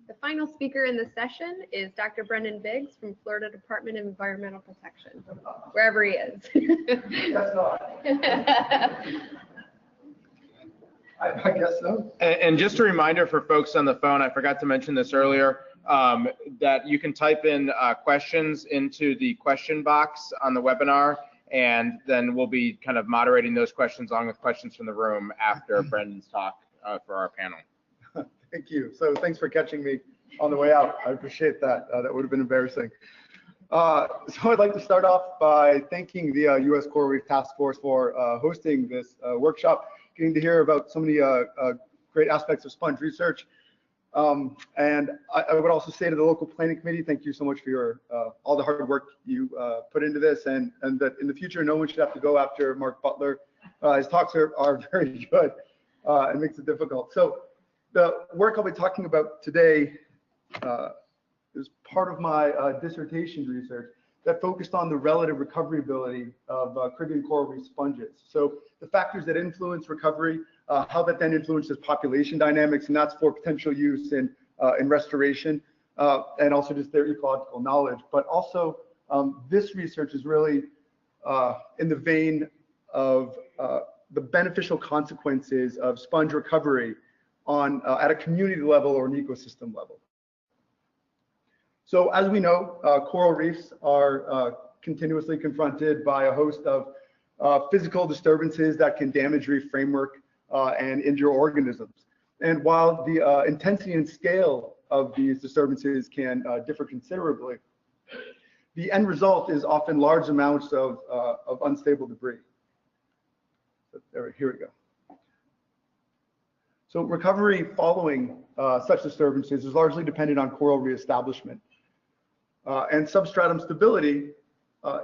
The final speaker in the session is Dr. Brendan Biggs from Florida Department of Environmental Protection, wherever he is. That's not. I guess so. And just a reminder for folks on the phone, I forgot to mention this earlier, that you can type in questions into the question box on the webinar, and then we'll be kind of moderating those questions along with questions from the room after Brendan's talk for our panel. Thank you. So thanks for catching me on the way out. I appreciate that. That would have been embarrassing. So I'd like to start off by thanking the U.S. Coral Reef Task Force for hosting this workshop, getting to hear about so many great aspects of sponge research. And I would also say to the local planning committee, thank you so much for your all the hard work you put into this, and that in the future no one should have to go after Mark Butler. His talks are very good and makes it difficult. So the work I'll be talking about today is part of my dissertation research that focused on the relative recovery ability of Caribbean coral reef sponges. So the factors that influence recovery, how that then influences population dynamics, and that's for potential use in restoration, and also just their ecological knowledge. But also, this research is really in the vein of the beneficial consequences of sponge recovery on at a community level or an ecosystem level. So as we know, coral reefs are continuously confronted by a host of physical disturbances that can damage reef framework and injure organisms. And while the intensity and scale of these disturbances can differ considerably, the end result is often large amounts of unstable debris. So here we go. So recovery following such disturbances is largely dependent on coral reestablishment. And substratum stability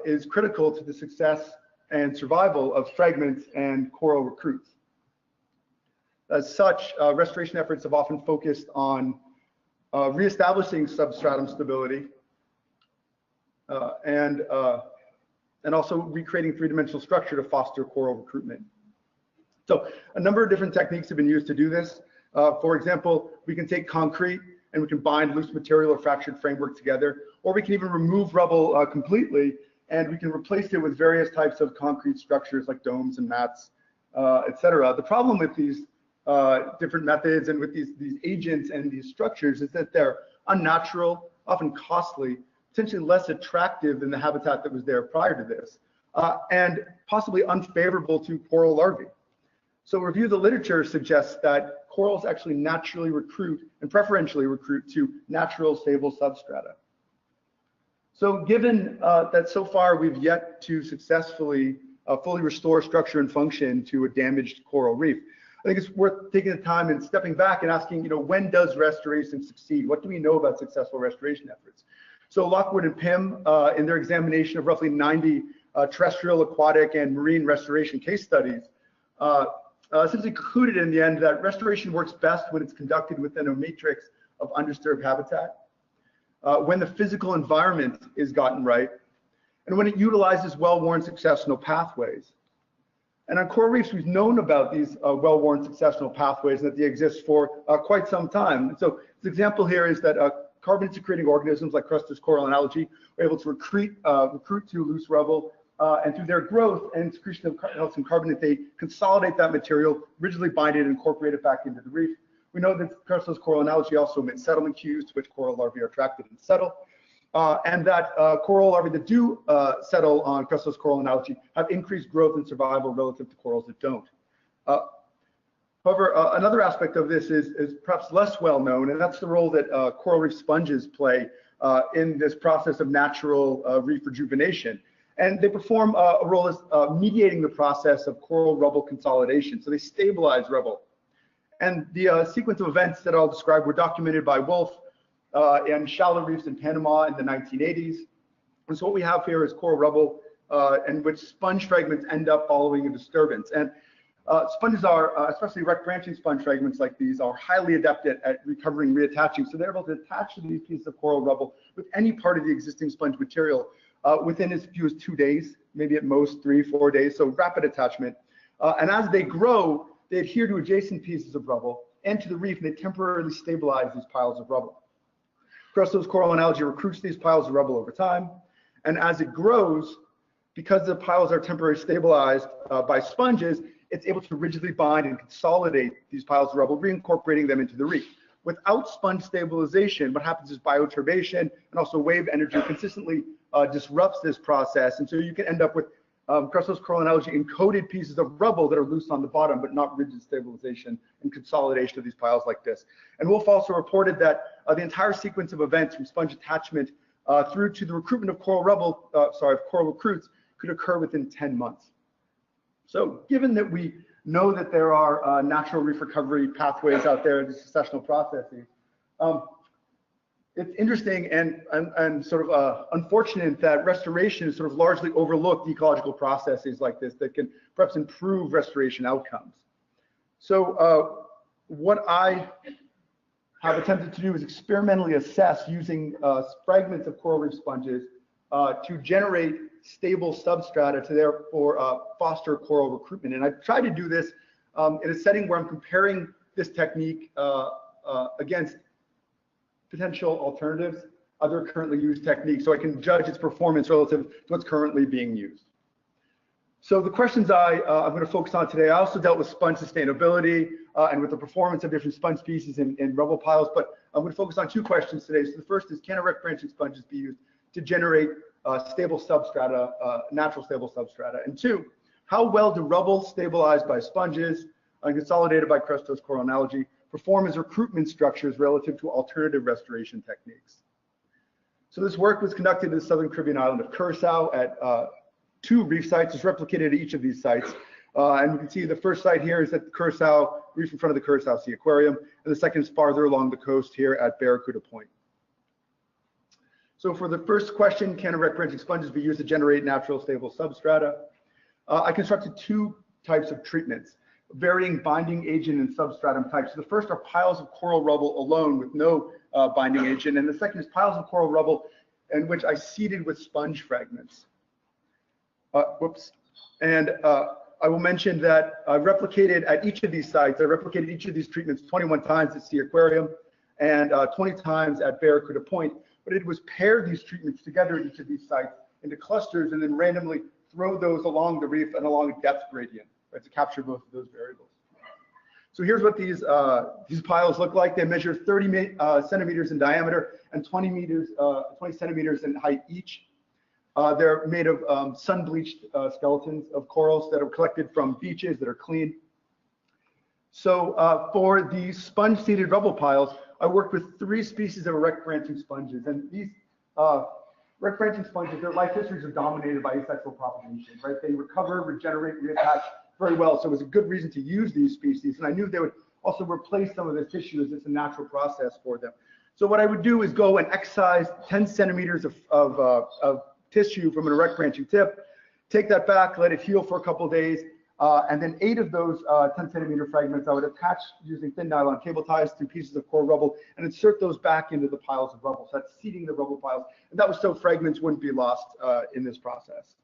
is critical to the success and survival of fragments and coral recruits. As such, restoration efforts have often focused on reestablishing substratum stability and also recreating three-dimensional structure to foster coral recruitment. So a number of different techniques have been used to do this. For example, we can take concrete and we can bind loose material or fractured framework together, or we can even remove rubble completely, and we can replace it with various types of concrete structures like domes and mats, etc. The problem with these different methods and with these agents and these structures is that they're unnatural, often costly, potentially less attractive than the habitat that was there prior to this, and possibly unfavorable to coral larvae. So a review of the literature suggests that corals actually naturally recruit and preferentially recruit to natural stable substrata. So given that so far we've yet to successfully fully restore structure and function to a damaged coral reef, I think it's worth taking the time and stepping back and asking, when does restoration succeed? What do we know about successful restoration efforts? So Lockwood and Pym, in their examination of roughly 90 terrestrial, aquatic, and marine restoration case studies, essentially concluded in the end that restoration works best when it's conducted within a matrix of undisturbed habitat, when the physical environment is gotten right, and when it utilizes well-worn successional pathways. And on coral reefs, we've known about these well-worn successional pathways and that they exist for quite some time. And so the example here is that carbon-secreting organisms like crustacea, coral, and algae are able to recruit to loose rubble, and through their growth and secretion of calcium carbonate, they consolidate that material, rigidly bind it, and incorporate it back into the reef. We know that crustacea, coral, and algae also emit settlement cues to which coral larvae are attracted and settle, and that coral larvae that do settle on crustacea, coral, and algae have increased growth and survival relative to corals that don't. However, another aspect of this is perhaps less well known, and that's the role that coral reef sponges play in this process of natural reef rejuvenation. And they perform a role as mediating the process of coral rubble consolidation. So they stabilize rubble. And the sequence of events that I'll describe were documented by Wolf in shallow reefs in Panama in the 1980s. And so what we have here is coral rubble in which sponge fragments end up following a disturbance. And sponges are, especially wreck branching sponge fragments like these, are highly adept at recovering, reattaching. So they're able to attach to these pieces of coral rubble with any part of the existing sponge material within as few as 2 days, maybe at most 3-4 days, so rapid attachment. And as they grow, they adhere to adjacent pieces of rubble and to the reef, and they temporarily stabilize these piles of rubble. Crustose coral and algae recruits these piles of rubble over time. And as it grows, because the piles are temporarily stabilized by sponges, it's able to rigidly bind and consolidate these piles of rubble, reincorporating them into the reef. Without sponge stabilization, what happens is bioturbation and also wave energy consistently disrupts this process. And so you can end up with crustose coral and algae encoded pieces of rubble that are loose on the bottom, but not rigid stabilization and consolidation of these piles like this. And Wolf also reported that the entire sequence of events from sponge attachment through to the recruitment of coral recruits could occur within 10 months. So given that we know that there are natural reef recovery pathways out there, the successional processes, it's interesting and sort of unfortunate that restoration is sort of largely overlooked ecological processes like this that can perhaps improve restoration outcomes. So what I have attempted to do is experimentally assess using fragments of coral reef sponges to generate stable substrata to therefore foster coral recruitment. And I've tried to do this in a setting where I'm comparing this technique against potential alternatives, other currently used techniques, so I can judge its performance relative to what's currently being used. So the questions I'm going to focus on today, I also dealt with sponge sustainability and with the performance of different sponge species in rubble piles, but I'm going to focus on two questions today. So the first is, can erect branching sponges be used to generate stable substrata, natural stable substrata? And two, how well do rubble stabilized by sponges and consolidated by crustose coral and algae perform as recruitment structures relative to alternative restoration techniques? So this work was conducted in the southern Caribbean island of Curacao at 2 reef sites. It's replicated at each of these sites. And you can see the first site here is at the Curacao Reef in front of the Curacao Sea Aquarium, and the second is farther along the coast here at Barracuda Point. So for the first question, can erect branching sponges be used to generate natural stable substrata? I constructed 2 types of treatments, varying binding agent and substratum types. So the first are piles of coral rubble alone with no binding agent, and the second is piles of coral rubble in which I seeded with sponge fragments. And I will mention that I replicated at each of these sites, I replicated each of these treatments 21 times at Sea Aquarium and 20 times at Barracuda Point, but it was pair these treatments together at each of these sites into clusters and then randomly throw those along the reef and along a depth gradient, right, to capture both of those variables. So here's what these piles look like. They measure 30 centimeters in diameter and 20 centimeters in height each. They're made of sun-bleached skeletons of corals that are collected from beaches that are clean. So for the sponge-seeded rubble piles, I worked with 3 species of erect branching sponges. And these erect branching sponges, their life histories are dominated by asexual propagation, right? They recover, regenerate, reattach very well. So it was a good reason to use these species. And I knew they would also replace some of the tissue as it's a natural process for them. So what I would do is go and excise 10 centimeters of tissue from an erect branching tip, take that back, let it heal for a couple of days, and then 8 of those 10 centimeter fragments I would attach using thin nylon cable ties to pieces of coral rubble and insert those back into the piles of rubble. So that's seeding the rubble piles, and that was so fragments wouldn't be lost in this process.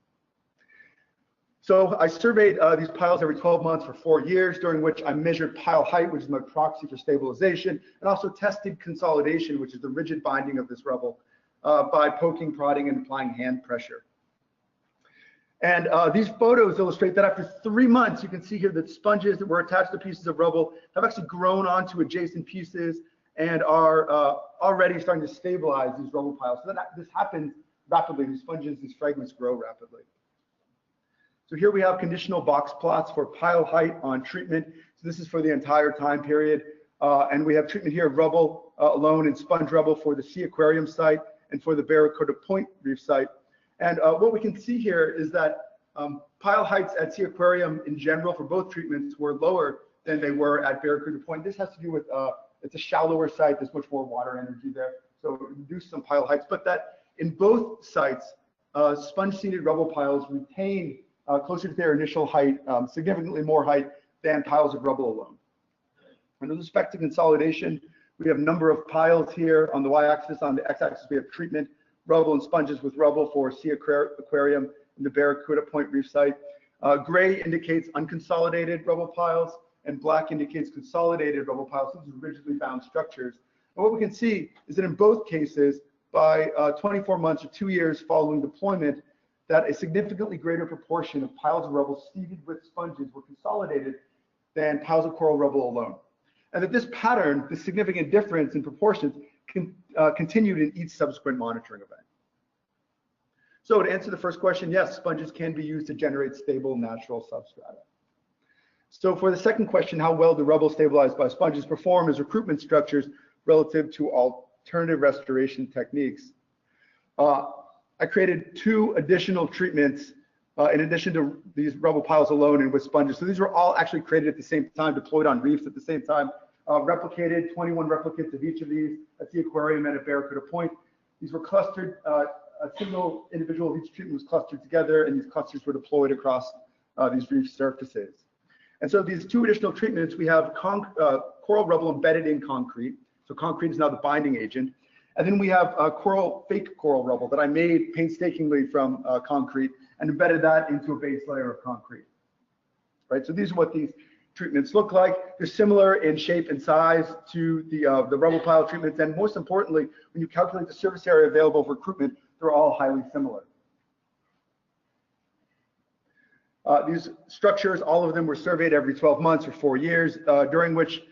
So I surveyed these piles every 12 months for 4 years, during which I measured pile height, which is my proxy for stabilization, and also tested consolidation, which is the rigid binding of this rubble, by poking, prodding, and applying hand pressure. And these photos illustrate that after 3 months, you can see here that sponges that were attached to pieces of rubble have actually grown onto adjacent pieces and are already starting to stabilize these rubble piles. So this happens rapidly. These sponges, these fragments grow rapidly. So here we have conditional box plots for pile height on treatment. So this is for the entire time period. And we have treatment here of rubble alone and sponge rubble for the Sea Aquarium site and for the Barracuda Point Reef site. And what we can see here is that pile heights at Sea Aquarium in general for both treatments were lower than they were at Barracuda Point. This has to do with, it's a shallower site, there's much more water energy there, so it reduced some pile heights, but that in both sites, sponge-seeded rubble piles retained closer to their initial height, significantly more height than piles of rubble alone. And with respect to consolidation, we have a number of piles here on the y-axis. On the x-axis, we have treatment, rubble and sponges with rubble for Sea Aquarium and the Barracuda Point Reef site. Gray indicates unconsolidated rubble piles, and black indicates consolidated rubble piles. These are rigidly bound structures. And what we can see is that in both cases, by 24 months or 2 years following deployment, that a significantly greater proportion of piles of rubble seeded with sponges were consolidated than piles of coral rubble alone. And that this pattern, this significant difference in proportions, continued in each subsequent monitoring event. So to answer the first question, yes, sponges can be used to generate stable natural substrata. So for the second question, how well do rubble stabilized by sponges perform as recruitment structures relative to alternative restoration techniques? I created 2 additional treatments in addition to these rubble piles alone and with sponges. So these were all actually created at the same time, deployed on reefs at the same time, replicated, 21 replicates of each of these at the aquarium and at Barracuda Point. These were clustered, a single individual of each treatment was clustered together, and these clusters were deployed across these reef surfaces. And so these 2 additional treatments, we have coral rubble embedded in concrete. So concrete is now the binding agent. And then we have fake coral rubble that I made painstakingly from concrete and embedded that into a base layer of concrete. Right. So these are what these treatments look like. They're similar in shape and size to the rubble pile treatments. And most importantly, when you calculate the surface area available for recruitment, they're all highly similar. These structures, all of them were surveyed every 12 months or 4 years, during which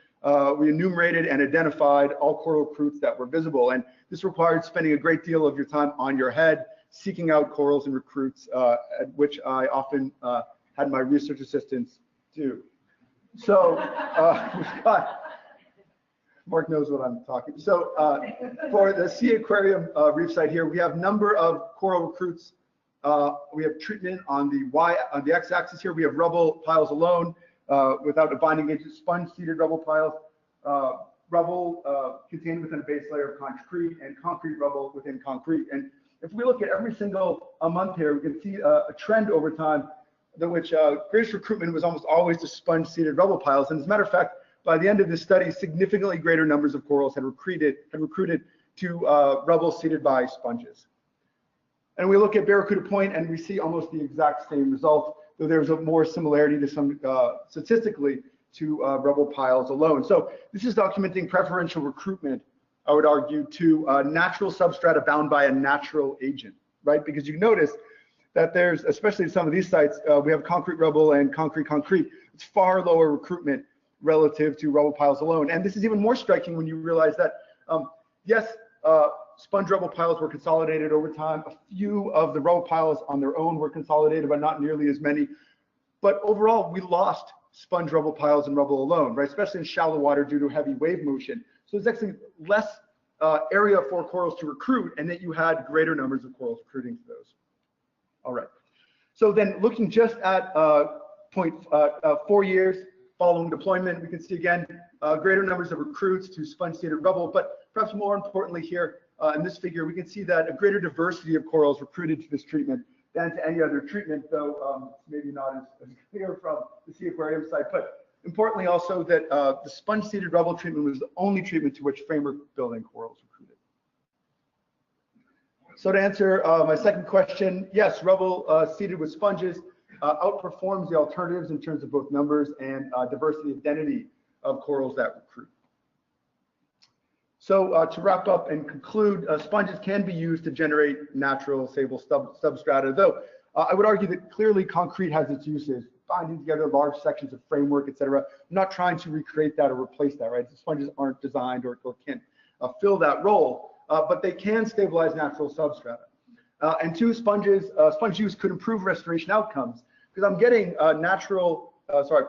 we enumerated and identified all coral recruits that were visible. And this required spending a great deal of your time on your head, seeking out corals and recruits, at which I often had my research assistants do. So we've got, Mark knows what I'm talking. So for the Sea Aquarium reef site here, we have number of coral recruits. We have treatment on the x-axis here. We have rubble piles alone without a binding agent, sponge-seeded rubble piles, rubble contained within a base layer of concrete, and concrete rubble within concrete. And if we look at every single month here, we can see a trend over time in which greatest recruitment was almost always to sponge-seeded rubble piles. And as a matter of fact, by the end of this study, significantly greater numbers of corals had recruited to rubble seeded by sponges. And we look at Barracuda Point and we see almost the exact same result, though there's a more similarity to some statistically to rubble piles alone. So this is documenting preferential recruitment, I would argue, to natural substrata bound by a natural agent, right? Because you notice that there's, especially in some of these sites, we have concrete rubble and concrete. It's far lower recruitment relative to rubble piles alone. And this is even more striking when you realize that, yes, sponge rubble piles were consolidated over time. A few of the rubble piles on their own were consolidated, but not nearly as many. But overall, we lost sponge rubble piles and rubble alone, right? Especially in shallow water due to heavy wave motion. So there's actually less area for corals to recruit, and that you had greater numbers of corals recruiting to those. All right. So then looking just at 4 years following deployment, we can see again greater numbers of recruits to sponge-seeded rubble, but perhaps more importantly here in this figure, we can see that a greater diversity of corals recruited to this treatment than to any other treatment, though maybe not as clear from the Sea Aquarium site. But importantly also that the sponge-seeded rubble treatment was the only treatment to which framework building corals recruited. So to answer my second question, yes, rubble seeded with sponges outperforms the alternatives in terms of both numbers and diversity and density of corals that recruit. So to wrap up and conclude, sponges can be used to generate natural stable substrata, though I would argue that clearly concrete has its uses, binding together large sections of framework, et cetera. I'm not trying to recreate that or replace that, right? The sponges aren't designed or can't fill that role, but they can stabilize natural substrata. And two, sponge use could improve restoration outcomes because I'm getting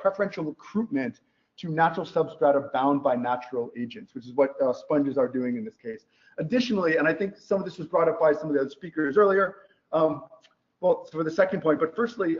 preferential recruitment to natural substrata bound by natural agents, which is what sponges are doing in this case. Additionally, and I think some of this was brought up by some of the other speakers earlier, well, for the second point, but firstly,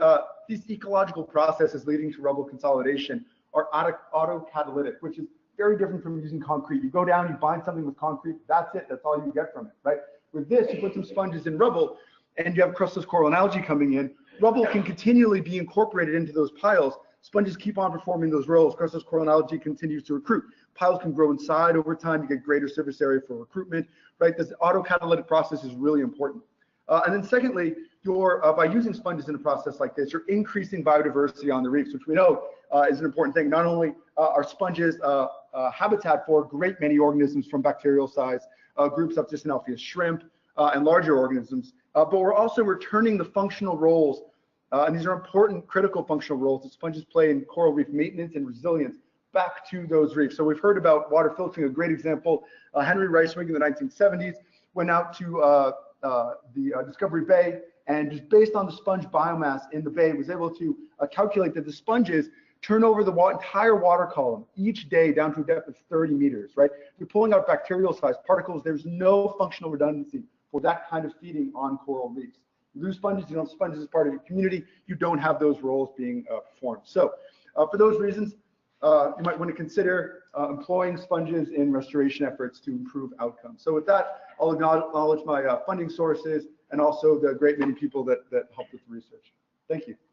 these ecological processes leading to rubble consolidation are autocatalytic, which is very different from using concrete. You go down, you bind something with concrete, that's it, that's all you get from it, right? With this, you put some sponges in rubble, and you have crustless coral and algae coming in. Rubble can continually be incorporated into those piles. Sponges keep on performing those roles. Crustless coral and algae continues to recruit. Piles can grow inside over time. You get greater surface area for recruitment, right? This autocatalytic process is really important. And then secondly, by using sponges in a process like this, you're increasing biodiversity on the reefs, which we know is an important thing. Not only are sponges habitat for a great many organisms from bacterial size groups up to Synalpheus shrimp and larger organisms. But we're also returning the functional roles, and these are important critical functional roles that sponges play in coral reef maintenance and resilience back to those reefs. So we've heard about water filtering, a great example. Henry Rice-Wing in the 1970s went out to the Discovery Bay, and just based on the sponge biomass in the bay, was able to calculate that the sponges turn over the entire water column each day down to a depth of 30 meters, right? You're pulling out bacterial sized particles. There's no functional redundancy for that kind of feeding on coral reefs. You lose sponges, you don't have sponges as part of your community, you don't have those roles being performed. So for those reasons, you might want to consider employing sponges in restoration efforts to improve outcomes. So with that, I'll acknowledge my funding sources and also the great many people that helped with the research. Thank you.